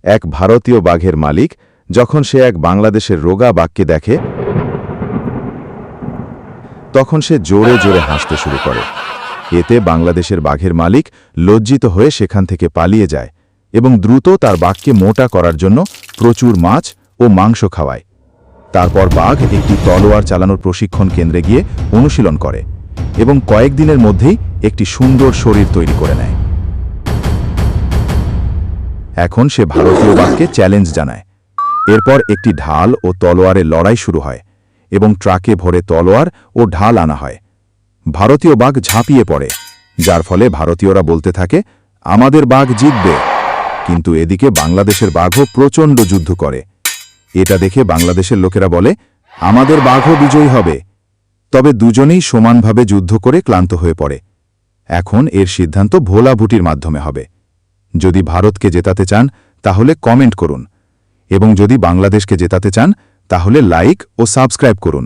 এক ভারতীয় বাঘের মালিক যখন সে এক বাংলাদেশের রোগা বাঘকে দেখে তখন সে জোরে জোরে হাসতে শুরু করে। এতে বাংলাদেশের বাঘের মালিক লজ্জিত হয়ে সেখান থেকে পালিয়ে যায় এবং দ্রুত তার বাঘকে মোটা করার জন্য প্রচুর মাছ ও মাংস খাওয়ায়। তারপর বাঘ একটি তলোয়ার চালানোর প্রশিক্ষণ কেন্দ্রে গিয়ে অনুশীলন করে এবং কয়েকদিনের মধ্যেই একটি সুন্দর শরীর তৈরি করে নেয়। এখন সে ভারতীয় বাঘকে চ্যালেঞ্জ জানায়। এরপর একটি ঢাল ও তলোয়ারের লড়াই শুরু হয় এবং ট্রাকে ভরে তলোয়ার ও ঢাল আনা হয়। ভারতীয় বাঘ ঝাঁপিয়ে পড়ে, যার ফলে ভারতীয়রা বলতে থাকে, আমাদের বাঘ জিতবে। কিন্তু এদিকে বাংলাদেশের বাঘও প্রচণ্ড যুদ্ধ করে। এটা দেখে বাংলাদেশের লোকেরা বলে, আমাদের বাঘও বিজয়ী হবে। তবে দুজনেই সমানভাবে যুদ্ধ করে ক্লান্ত হয়ে পড়ে। এখন এর সিদ্ধান্ত ভোলাভুটির মাধ্যমে হবে। যদি ভারতকে জেতাতে চান তাহলে কমেন্ট করুন, এবং যদি বাংলাদেশকে জেতাতে চান তাহলে লাইক ও সাবস্ক্রাইব করুন।